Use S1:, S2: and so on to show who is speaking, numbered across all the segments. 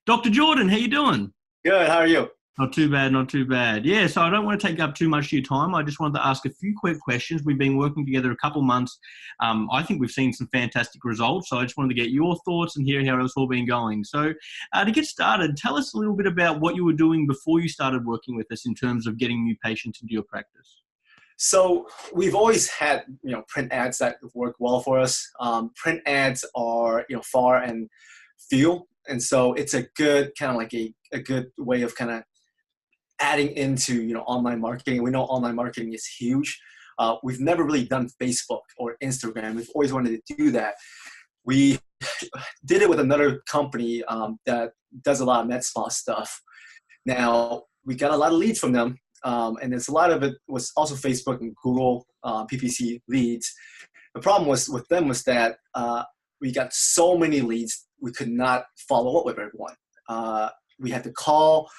S1: Dr. Jordan, how you doing?
S2: Good. How are you?
S1: Not too bad, not too bad. Yeah, so I don't want to take up too much of your time. I just wanted to ask a few quick questions. We've been working together a couple months. I think we've seen some fantastic results. So I just wanted to get your thoughts and hear how it's all been going. So to get started, tell us a little bit about what you were doing before you started working with us in terms of getting new patients into your practice.
S2: So we've always had, print ads that work well for us. Print ads are, far and few. And so it's a good kind of like a good way of kind of adding into, online marketing. We know online marketing is huge. We've never really done Facebook or Instagram. We've always wanted to do that. We did it with another company that does a lot of med spa stuff. Now, we got a lot of leads from them. And there's a lot of it was also Facebook and Google PPC leads. The problem with them was that we got so many leads, we could not follow up with everyone. We had to call,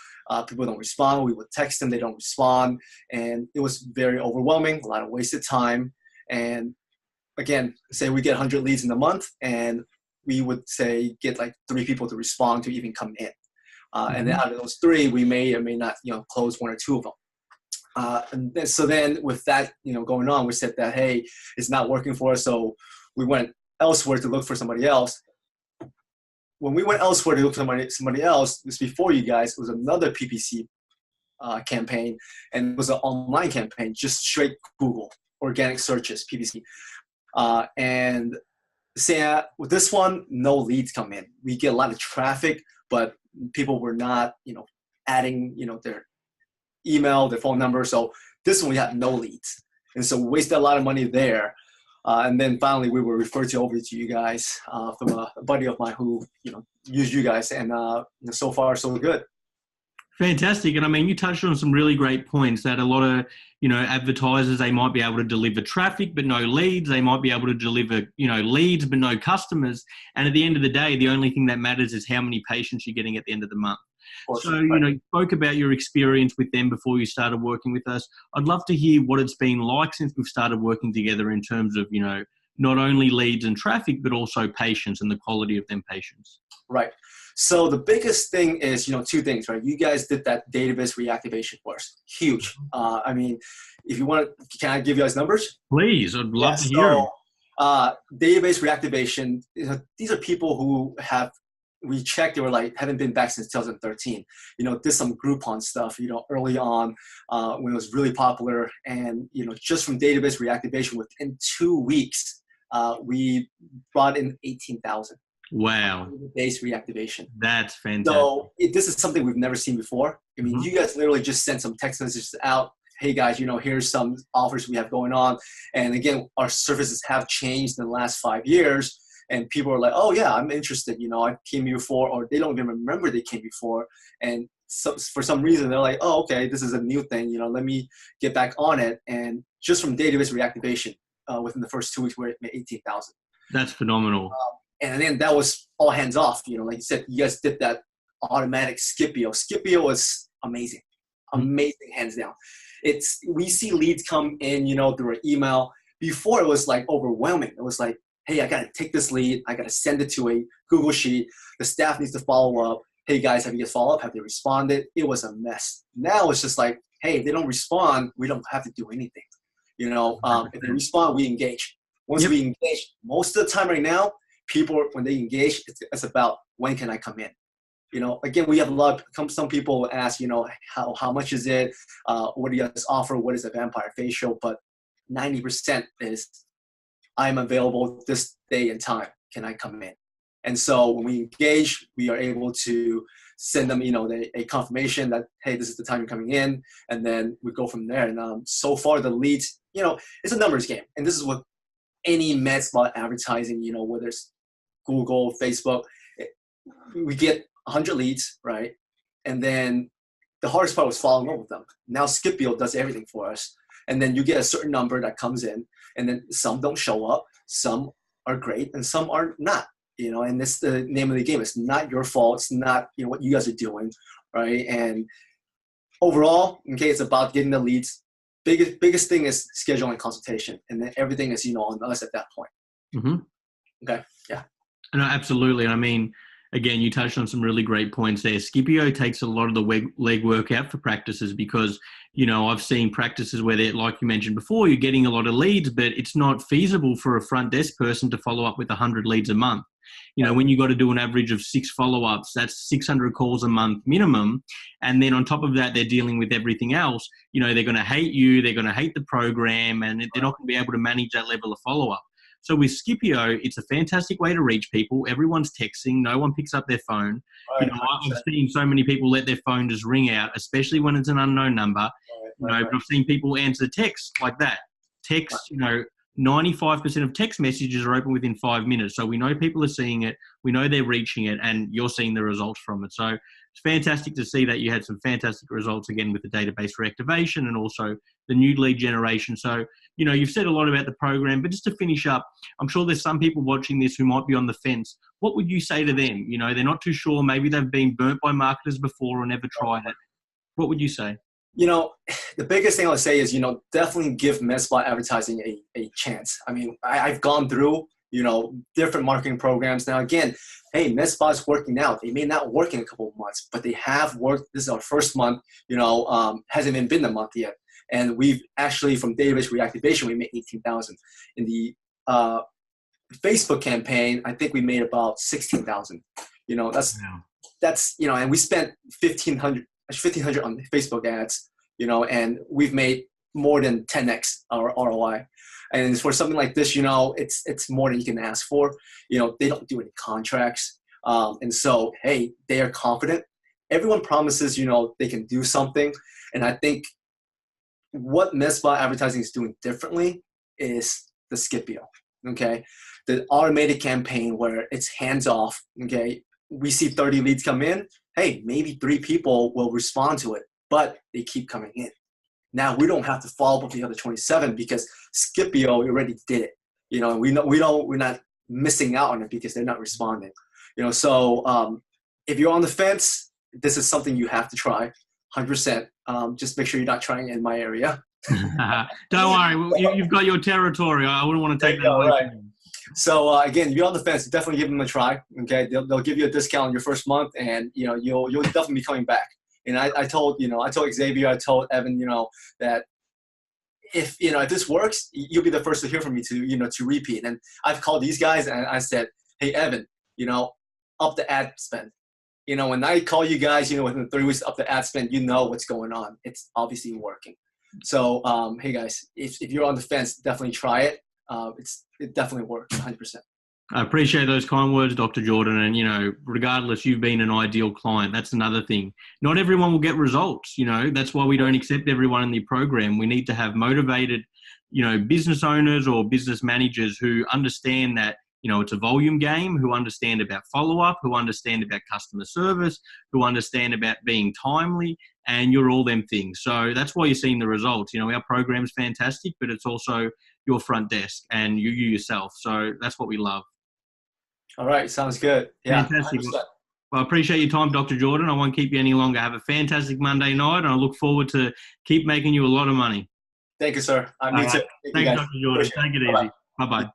S2: people don't respond. We would text them, they don't respond. And it was very overwhelming, a lot of wasted time. And again, say we get 100 leads in a month, and we would say get like 3 people to respond to even come in. And then out of those 3, we may or may not, close 1 or 2 of them. So then with that, going on, we said that, hey, it's not working for us. So we went elsewhere to look for somebody else. When we went elsewhere to look for somebody else, this before you guys, it was another PPC campaign, and it was an online campaign, just straight Google, organic searches, PPC. And say with this one, no leads come in. We get a lot of traffic, but people were not, adding, their email, their phone number. So this one we had no leads. And so we wasted a lot of money there. And then finally we were referred over to you guys from a buddy of mine who, used you guys, and so far so good.
S1: Fantastic. And I mean, you touched on some really great points that a lot of, advertisers, they might be able to deliver traffic, but no leads. They might be able to deliver, leads, but no customers. And at the end of the day, the only thing that matters is how many patients you're getting at the end of the month. So, you spoke about your experience with them before you started working with us. I'd love to hear what it's been like since we've started working together in terms of, not only leads and traffic, but also patients and the quality of them patients.
S2: Right. So the biggest thing is, 2 things, right? You guys did that database reactivation for us. Huge. I mean, if you want, can I give you guys numbers?
S1: Please. I'd love to hear them.
S2: Database reactivation, these are people who we checked, they were like, haven't been back since 2013. Did some Groupon stuff, early on when it was really popular. And, just from database reactivation, within 2 weeks, we brought in 18,000.
S1: Wow.
S2: Base reactivation.
S1: That's fantastic.
S2: So this is something we've never seen before. I mean, you guys literally just sent some text messages out. Hey guys, here's some offers we have going on. And again, our services have changed in the last 5 years. And people are like, oh yeah, I'm interested. I came before, or they don't even remember they came before. And so for some reason, they're like, oh, okay, this is a new thing. Let me get back on it. And just from database reactivation, within the first 2 weeks, we're at 18,000.
S1: That's phenomenal.
S2: And then that was all hands off. Like you said, you guys did that automatic Scipio. Scipio was amazing, amazing, hands down. We see leads come in, through an email. Before it was like overwhelming. It was like, hey, I got to take this lead. I got to send it to a Google Sheet. The staff needs to follow up. Hey, guys, have you guys followed up? Have they responded? It was a mess. Now it's just like, hey, if they don't respond, we don't have to do anything. If they respond, we engage. Once we engage, most of the time right now, people, when they engage, it's about when can I come in? Again, we have some people ask, how much is it? What do you guys offer? What is a vampire facial? But 90% is, I'm available this day and time. Can I come in? And so when we engage, we are able to send them, a confirmation that, hey, this is the time you're coming in. And then we go from there. And so far the leads, it's a numbers game. And this is what any med spa advertising, whether it's Google, Facebook, we get 100 leads, right? And then the hardest part was following up with them. Now Scipio does everything for us. And then you get a certain number that comes in, and then some don't show up, some are great, and some are not, and that's the name of the game. It's not your fault. It's not, what you guys are doing, right? And overall, okay, it's about getting the leads. Biggest thing is scheduling consultation, and then everything is, on us at that point.
S1: Mm-hmm.
S2: Okay, yeah.
S1: No, absolutely. I mean, Again, you touched on some really great points there. Scipio takes a lot of the leg work out for practices because, I've seen practices where they're, like you mentioned before, you're getting a lot of leads, but it's not feasible for a front desk person to follow up with 100 leads a month. When you got to do an average of 6 follow-ups, that's 600 calls a month minimum. And then on top of that, they're dealing with everything else. They're going to hate you, they're going to hate the program, and they're not going to be able to manage that level of follow-up. So with Scipio, it's a fantastic way to reach people. Everyone's texting. No one picks up their phone.
S2: Right,
S1: I've seen so many people let their phone just ring out, especially when it's an unknown number. But I've seen people answer text like that. Text, 95% of text messages are open within 5 minutes. So we know people are seeing it. We know they're reaching it, and you're seeing the results from it. So it's fantastic to see that you had some fantastic results again with the database reactivation and also the new lead generation. So, you've said a lot about the program, but just to finish up, I'm sure there's some people watching this who might be on the fence. What would you say to them? They're not too sure. Maybe they've been burnt by marketers before or never tried it. What would you say?
S2: The biggest thing I'll say is, definitely give MedSpot advertising a chance. I mean, I've gone through, different marketing programs. Now, again, hey, MedSpot's working now. They may not work in a couple of months, but they have worked. This is our first month, hasn't even been a month yet. And we've actually, from database reactivation, we made 18,000. In the Facebook campaign, I think we made about 16,000. That's, and we spent 1,500 on Facebook ads, and we've made more than 10x our ROI. And for something like this, it's more than you can ask for. They don't do any contracts. And so, hey, they are confident. Everyone promises, they can do something. And I think what MedSpot advertising is doing differently is the Scipio, okay? The automated campaign where it's hands off, okay? We see 30 leads come in. Hey, maybe 3 people will respond to it, but they keep coming in. Now we don't have to follow up with the other 27 because Scipio already did it. And we're not missing out on it because they're not responding. So if you're on the fence, this is something you have to try, 100%. Just make sure you're not trying in my area.
S1: Don't worry, you've got your territory. I wouldn't want to take that away from you.
S2: So again, if you're on the fence, definitely give them a try. Okay, they'll give you a discount your first month, and you'll definitely be coming back. And I told Xavier, I told Evan, that if this works, you'll be the first to hear from me to repeat. And I've called these guys and I said, hey Evan, up the ad spend. When I call you guys, within 3 weeks up the ad spend, what's going on. It's obviously working. So hey guys, if you're on the fence, definitely try it. It definitely works 100%.
S1: I appreciate those kind words, Dr. Jordan. And, regardless, you've been an ideal client. That's another thing. Not everyone will get results. That's why we don't accept everyone in the program. We need to have motivated, business owners or business managers who understand that, it's a volume game, who understand about follow-up, who understand about customer service, who understand about being timely, and you're all them things. So that's why you're seeing the results. Our program's fantastic, but it's also your front desk and you yourself. So that's what we love.
S2: All right. Sounds good. Yeah.
S1: Fantastic. 100%. Well, I appreciate your time, Dr. Jordan. I won't keep you any longer. Have a fantastic Monday night, and I look forward to keep making you a lot of money.
S2: Thank you, sir. Me too.
S1: Thanks, Dr. Jordan. Take it easy. Bye-bye.